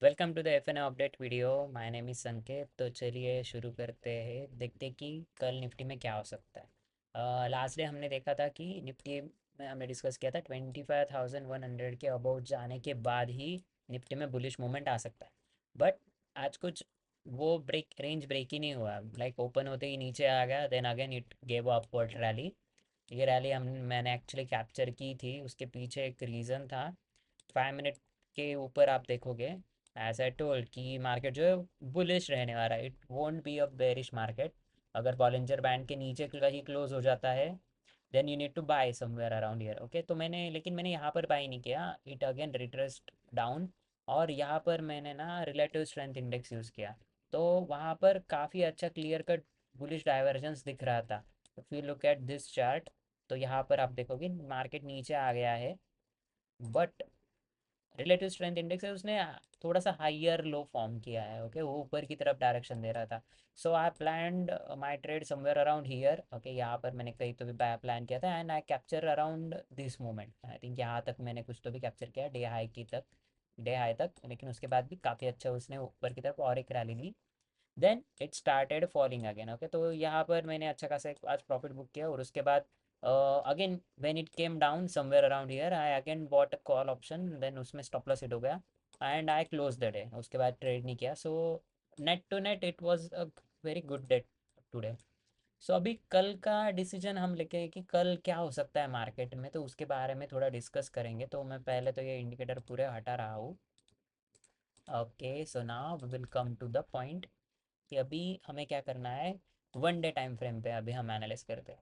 Welcome to the F N update video. My name is Sanket. तो चलिए शुरू करते हैं, देखते हैं कि कल निफ्टी में क्या हो सकता है। लास्ट डे हमने देखा था कि निफ्टी में हमने डिस्कस किया था 25,100 के अबाउट जाने के बाद ही निफ्टी में बुलिश मूवमेंट आ सकता है। बट आज कुछ वो ब्रेक रेंज ब्रेक ही नहीं हुआ, लाइक ओपन होते ही नीचे आ गया, then again it gave upward rally. ये रैली हम मैंने एक्चुअली कैप्चर की थी। उसके पीछे एक रीज़न था। 5 मिनट के ऊपर आप देखोगे, एज आई टोल्ड कि मार्केट जो है बुलिश रहने वाला है, it won't be a bearish market. अगर बॉलिंजर बैंड के नीचे कहीं क्लोज हो जाता है, then you need to buy somewhere around year. Okay, तो मैंने यहाँ पर बाय नहीं किया, इट अगेन रिट्रेस्ड डाउन। और यहाँ पर मैंने ना रिलेटिव स्ट्रेंथ इंडेक्स यूज़ किया, तो वहाँ पर काफ़ी अच्छा क्लियर कट बुलिश डाइवर्जेंस दिख रहा था। If you look at this chart, तो यहाँ पर आप देखोगे मार्केट नीचे आ गया है, बट रिलेटिव स्ट्रेंथ इंडेक्स है उसने थोड़ा सा हाइयर लो फॉर्म किया है। ओके, वो ऊपर की तरफ डायरेक्शन दे रहा था। So I planned my trade somewhere around here. Okay, यहाँ पर मैंने कहीं तो भी प्लान किया था, and I capture around this moment. I think यहाँ तक मैंने कुछ तो भी कैप्चर किया, डे हाई तक, लेकिन उसके बाद भी काफ़ी अच्छा उसने ऊपर की तरफ और एक रैली ली। Then it started falling again. Okay, तो यहाँ पर मैंने अच्छा खासा आज प्रॉफिट बुक किया, और उसके बाद again when it came down somewhere around here, I again bought a call option, then उसमें स्टॉप लॉस हिट हो गया, and I close the day. उसके बाद ट्रेड नहीं किया। So net to net it was a very good day today. सो अभी कल का डिसीजन हम लेके हैं कि कल क्या हो सकता है मार्केट में, तो उसके बारे में थोड़ा डिस्कस करेंगे। तो मैं पहले तो ये इंडिकेटर पूरे हटा रहा हूँ। Okay, so now we will come to the point कि अभी हमें क्या करना है। वन डे टाइम फ्रेम पे अभी हम एनालाइज करते हैं।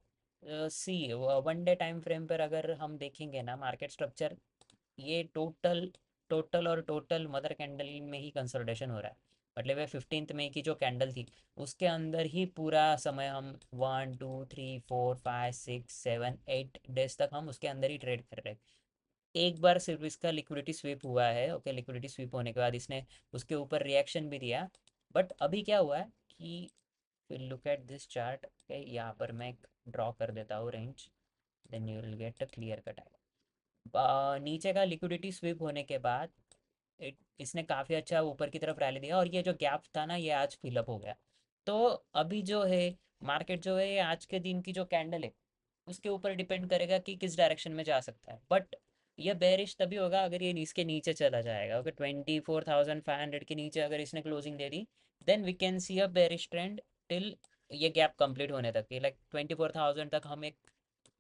सी वन डे टाइम फ्रेम पर अगर हम देखेंगे ना मार्केट स्ट्रक्चर, ये टोटल मदर कैंडल में ही कंसोलिडेशन हो रहा है। मतलब ये 15 मई की जो कैंडल थी, उसके अंदर ही पूरा समय हम 1 2 3 4 5 6 7 8 डेज तक हम उसके अंदर ही ट्रेड कर रहे हैं। एक बार सिर्फ इसका लिक्विडिटी स्वीप हुआ है। ओके, लिक्विडिटी स्वीप होने के बाद इसने उसके ऊपर रिएक्शन भी दिया। बट अभी क्या हुआ है कि फिर look at this chart. Okay, यहाँ पर मैं ड्रॉ कर देता हूँ range, then you will get a clear cut idea. नीचे का लिक्विडिटी स्वीप होने के बाद इसने काफ़ी अच्छा ऊपर की तरफ रैली दिया, और ये जो गैप था ना, ये आज फिलअप हो गया। तो अभी जो है मार्केट जो है, ये आज के दिन की जो कैंडल है उसके ऊपर डिपेंड करेगा कि किस डायरेक्शन में जा सकता है। बट ये बेरिश तभी होगा अगर ये इसके नीचे चला जाएगा। ओके, 24,500 के नीचे अगर इसने क्लोजिंग दे दी, then we can see a bearish trend till ये गैप कंप्लीट होने तक, लाइक 24,000 तक हम एक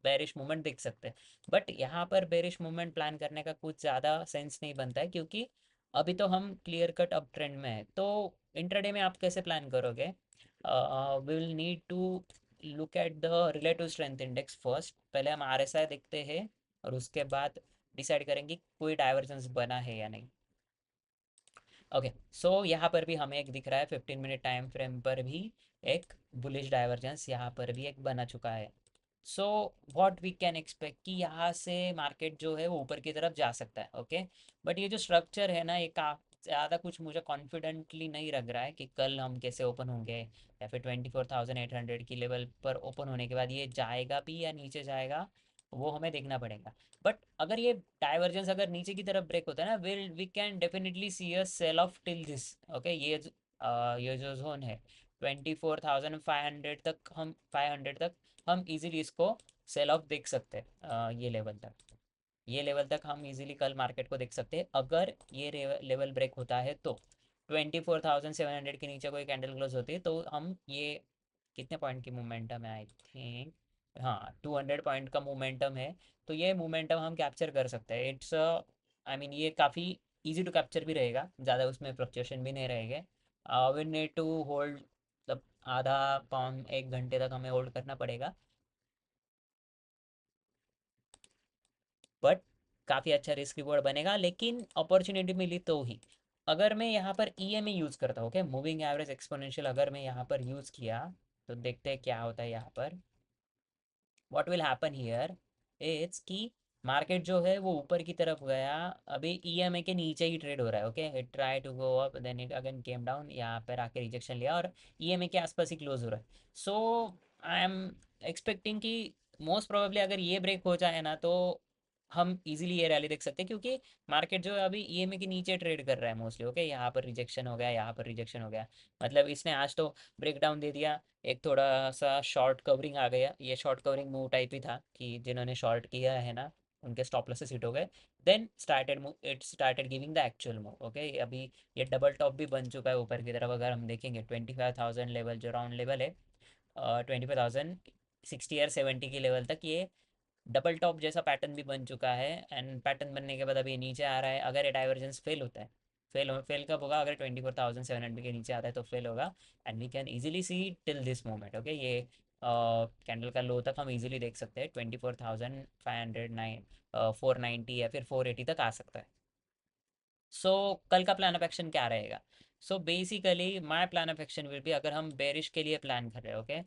बेरिश मूवमेंट देख सकते हैं। बट यहाँ पर बेरिश मूवमेंट प्लान करने का कुछ ज़्यादा सेंस नहीं बनता है, क्योंकि अभी तो हम क्लियर कट अप ट्रेंड में है। तो इंट्राडे में आप कैसे प्लान करोगे? We will need to look at the relative strength index first. पहले हम आरएसआई देखते हैं, और उसके बाद डिसाइड करेंगे कोई डाइवर्जेंस बना है या नहीं। ओके, सो यहाँ पर भी हमें एक दिख रहा है, 15 मिनट टाइम फ्रेम पर भी एक बुलिश डाइवर्जेंस यहाँ पर भी एक बना चुका है। So what we can expect कि यहाँ से मार्केट जो है वो ऊपर की तरफ जा सकता है। ओके, बट ये जो स्ट्रक्चर है ना, ये का ज़्यादा कुछ मुझे कॉन्फिडेंटली नहीं लग रहा है कि कल हम कैसे ओपन होंगे, या फिर 24,800 की लेवल पर ओपन होने के बाद ये जाएगा भी या नीचे जाएगा, वो हमें देखना पड़ेगा। बट अगर ये डाइवर्जेंस अगर नीचे की तरफ ब्रेक होता है ना, we can definitely see a sell off till this. Okay, ये जो जोन है 24,500 तक, हम 500 तक हम इजीली इसको सेल ऑफ देख सकते हैं। ये लेवल तक हम इजीली कल मार्केट को देख सकते हैं, अगर ये लेवल ब्रेक होता है तो। 24,700 के नीचे कोई कैंडल क्लोज होती है तो हम ये कितने पॉइंट की मोमेंटम है, आई थिंक, हाँ, 200 पॉइंट का मोमेंटम है। तो ये मोमेंटम हम कैप्चर कर सकते हैं। इट्स आई मीन ये काफ़ी इजी टू कैप्चर भी रहेगा, ज़्यादा उसमें फ्लक्चुएशन भी नहीं रहेंगे। वी नीड टू होल्ड, मतलब आधा पौन 1 घंटे तक हमें होल्ड करना पड़ेगा। बट काफ़ी अच्छा रिस्क रिवॉर्ड बनेगा, लेकिन अपॉर्चुनिटी मिली तो ही। अगर मैं यहाँ पर ईएमए यूज़ करता हूँ, ओके, मूविंग एवरेज एक्सपोनेंशियल अगर मैं यहाँ पर यूज़ किया, तो देखते हैं क्या होता है यहाँ पर। What will happen here it's कि मार्केट जो है वो ऊपर की तरफ गया, अभी ईएमए के नीचे ही ट्रेड हो रहा है। Okay, it try to go up, then it again came down, यहाँ पर आके रिजेक्शन लिया, और ईएमए के आसपास ही क्लोज हो रहा है। सो आई एम एक्सपेक्टिंग कि मोस्ट प्रोबेबली अगर ये ब्रेक हो जाए ना, तो हम इजीली ये रैली देख सकते हैं, क्योंकि मार्केट जो है अभी ईएमए के नीचे ट्रेड कर रहा है मोस्टली। ओके, यहाँ पर रिजेक्शन हो गया, यहाँ पर रिजेक्शन हो गया, मतलब इसने आज तो ब्रेक डाउन दे दिया। एक थोड़ा सा शॉर्ट कवरिंग आ गया, ये शॉर्ट कवरिंग मूव टाइप ही था कि जिन्होंने शॉर्ट किया है ना, उनके स्टॉप लॉसेस हिट हो गए। Then started move, it started giving the actual move. Okay, अभी ये डबल टॉप भी बन चुका है ऊपर की तरफ। अगर हम देखेंगे 25,000 लेवल जो राउंड लेवल है, 25,060 और 70 की लेवल तक ये डबल टॉप जैसा पैटर्न भी बन चुका है। एंड पैटर्न बनने के बाद अभी नीचे आ रहा है। अगर ये डाइवर्जेंस फेल होता है, फेल कब होगा? अगर 24,700 के नीचे आता है तो फेल होगा। And we can easily see till this moment. Okay, ये कैंडल का लो तक हम इजीली देख सकते हैं, 24,509, 490 या फिर 480 तक आ सकता है। सो कल का प्लान ऑफ एक्शन क्या रहेगा? So basically my plan of action will be, अगर हम बेरिश के लिए प्लान कर रहे हैं, okay,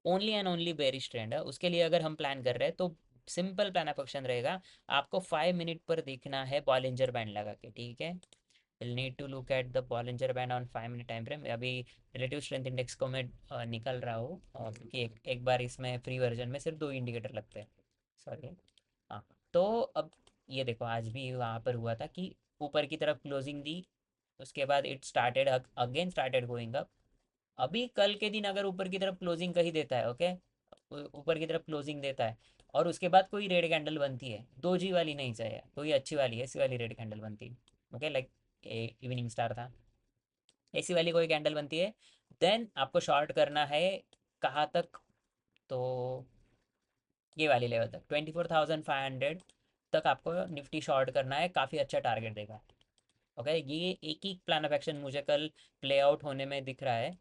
only and only bearish trend है उसके लिए अगर हम प्लान कर रहे हैं, तो सिंपल प्लान ऑफ एक्शन रहेगा। आपको 5 मिनट पर देखना है बॉलिंजर बैंड लगा के, ठीक है? Will need to look at the Bollinger band on 5 minute time frame. अभी रिलेटिव स्ट्रेंथ इंडेक्स को मैं निकल रहा हूँ, क्योंकि एक बार इसमें फ्री वर्जन में सिर्फ 2 इंडिकेटर लगते हैं। सॉरी। हाँ, तो अब ये देखो, आज भी वहाँ पर हुआ था कि ऊपर की तरफ क्लोजिंग दी, उसके बाद it started again started going up. अभी कल के दिन अगर ऊपर की तरफ क्लोजिंग कहीं देता है, ओके, ऊपर की तरफ क्लोजिंग देता है और उसके बाद कोई रेड कैंडल बनती है, 2G वाली नहीं चाहिए, कोई अच्छी वाली ऐसी वाली रेड कैंडल बनती है, ओके, लाइक इवनिंग स्टार था, ऐसी वाली कोई कैंडल बनती है, देन आपको शॉर्ट करना है। कहाँ तक? तो ये वाली लेवल तक, 24,500 तक आपको निफ्टी शॉर्ट करना है, काफ़ी अच्छा टारगेट देगा। ओके, ये एक ही प्लान ऑफ एक्शन मुझे कल प्ले आउट होने में दिख रहा है।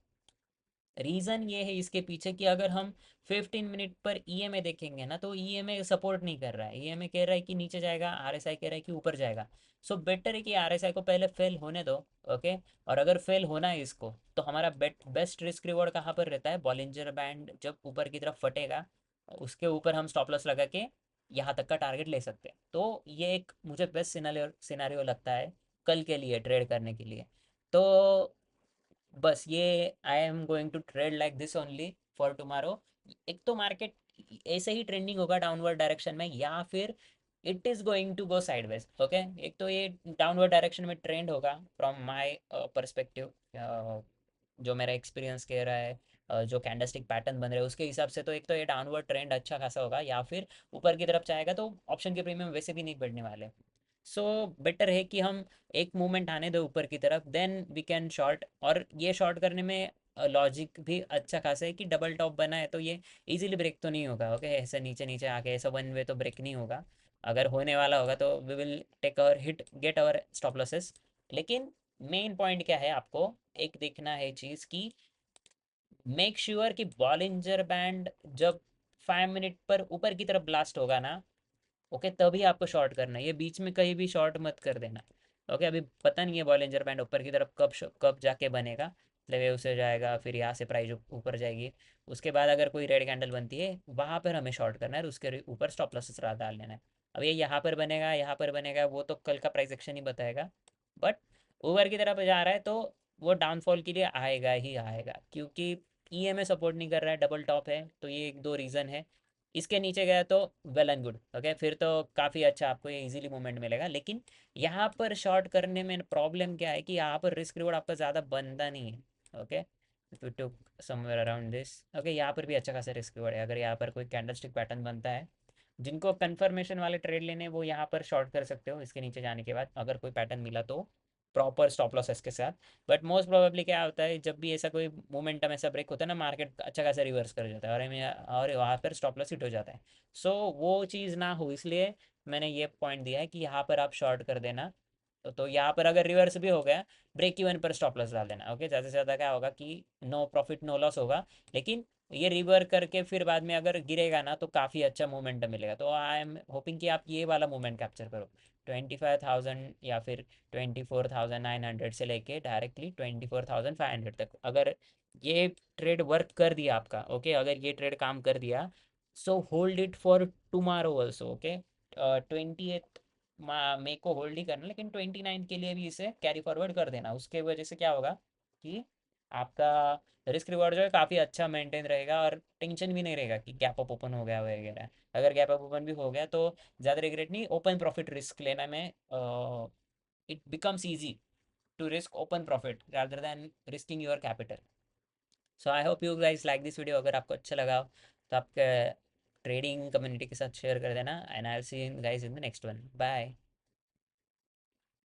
रीज़न ये है इसके पीछे कि अगर हम 15 मिनट पर ईएमए देखेंगे ना, तो ईएमए सपोर्ट नहीं कर रहा है, ईएमए कह रहा है कि नीचे जाएगा, आरएसआई कह रहा है कि ऊपर जाएगा। सो बेटर है कि आरएसआई को पहले फेल होने दो। ओके, और अगर फेल होना है इसको, तो हमारा बेस्ट रिस्क रिवॉर्ड कहाँ पर रहता है? बॉलिंजर बैंड जब ऊपर की तरफ फटेगा, उसके ऊपर हम स्टॉप लॉस लगा के यहाँ तक का टारगेट ले सकते हैं। तो ये एक मुझे बेस्ट सिनारियो लगता है कल के लिए ट्रेड करने के लिए। तो बस ये, I am going to trade like this only for tomorrow. एक तो मार्केट ऐसे ही ट्रेंडिंग होगा डाउनवर्ड डायरेक्शन में, या फिर it is going to go sideways. Okay, एक तो ये डाउनवर्ड डायरेक्शन में ट्रेंड होगा फ्रॉम माय पर्सपेक्टिव, जो मेरा एक्सपीरियंस कह रहा है, जो कैंडलस्टिक पैटर्न बन रहे हैं उसके हिसाब से, तो एक तो ये डाउनवर्ड ट्रेंड अच्छा खासा होगा, या फिर ऊपर की तरफ जाएगा तो ऑप्शन के प्रीमियम वैसे भी नहीं बढ़ने वाले। सो बेटर है कि हम एक मूवमेंट आने दो ऊपर की तरफ, देन वी कैन शॉर्ट। और ये शॉर्ट करने में लॉजिक भी अच्छा खासा है कि डबल टॉप बना है तो ये इजीली ब्रेक तो नहीं होगा। ओके, ऐसे नीचे नीचे आके ऐसा वन वे तो ब्रेक नहीं होगा। अगर होने वाला होगा तो we will take our hit, get our stop losses. लेकिन मेन पॉइंट क्या है, आपको एक देखना है चीज़ की, मेक श्योर कि बॉलिंजर बैंड जब 5 मिनट पर ऊपर की तरफ ब्लास्ट होगा ना, ओके, तभी आपको शॉर्ट करना है, ये बीच में कहीं भी शॉर्ट मत कर देना। ओके, अभी पता नहीं है बॉलिंजर बैंड ऊपर की तरफ कब जाके बनेगा, लेवे उसे जाएगा, फिर यहाँ से प्राइस ऊपर जाएगी, उसके बाद अगर कोई रेड कैंडल बनती है वहाँ पर हमें शॉर्ट करना है और उसके ऊपर स्टॉप लॉसेस डाल लेना है। अब ये यहाँ पर बनेगा, यहाँ पर बनेगा, वो तो कल का प्राइस एक्शन ही बताएगा। बट ऊपर की तरफ जा रहा है तो वो डाउनफॉल के लिए आएगा ही आएगा, क्योंकि ईएमए सपोर्ट नहीं कर रहा है, डबल टॉप है, तो ये एक दो रीज़न है। इसके नीचे गया तो वेल एंड गुड, ओके, फिर तो काफ़ी अच्छा आपको ये इजीली मूवमेंट मिलेगा। लेकिन यहाँ पर शॉर्ट करने में प्रॉब्लम क्या है कि यहाँ पर रिस्क रिवॉर्ड आपका ज़्यादा बनता नहीं है। Okay, if you took somewhere around this, okay, यहाँ पर भी अच्छा खासा रिस्क रिवॉर्ड है। अगर यहाँ पर कोई कैंडलस्टिक पैटर्न बनता है, जिनको कंफर्मेशन वाले ट्रेड लेने वो यहाँ पर शॉर्ट कर सकते हो इसके नीचे जाने के बाद, अगर कोई पैटर्न मिला तो प्रॉपर स्टॉप लॉसेस के साथ। बट मोस्ट प्रोबेबली क्या होता है, जब भी ऐसा कोई मोमेंटम ऐसा ब्रेक होता है ना, मार्केट अच्छा खासा रिवर्स कर जाता है और वहाँ पर स्टॉप लॉस हिट हो जाता है। सो वो चीज़ ना हो, इसलिए मैंने ये पॉइंट दिया है कि यहाँ पर आप शॉर्ट कर देना। तो यहाँ पर अगर रिवर्स भी हो गया, ब्रेक इवन पर स्टॉप लॉस डाल देना। ओके, ज़्यादा से ज़्यादा क्या होगा कि नो प्रॉफिट नो लॉस होगा। लेकिन ये रिवर करके फिर बाद में अगर गिरेगा ना, तो काफ़ी अच्छा मोमेंटम मिलेगा। तो आई एम होपिंग कि आप ये वाला मोमेंट कैप्चर करो, 25,000 या फिर 24,900 से लेके डायरेक्टली 24,500 तक। अगर ये ट्रेड वर्क कर दिया आपका, ओके, अगर ये ट्रेड काम कर दिया, so hold it for tomorrow also. Okay, 28 मे को होल्ड ही करना, लेकिन 29 के लिए भी इसे कैरी फॉरवर्ड कर देना। उसके वजह से क्या होगा कि आपका रिस्क रिवॉर्ड जो है काफ़ी अच्छा मेंटेन रहेगा, और टेंशन भी नहीं रहेगा कि गैप अप ओपन हो गया वगैरह। अगर गैप अप ओपन भी हो गया तो ज़्यादा रिग्रेट नहीं, ओपन प्रॉफिट रिस्क लेने में it becomes easy to risk open profit rather than risking your capital. So I hope you guys like this video. अगर आपको अच्छा लगा हो तो आपके ट्रेडिंग कम्युनिटी के साथ शेयर कर देना, and I will see you guys in the next one. Bye.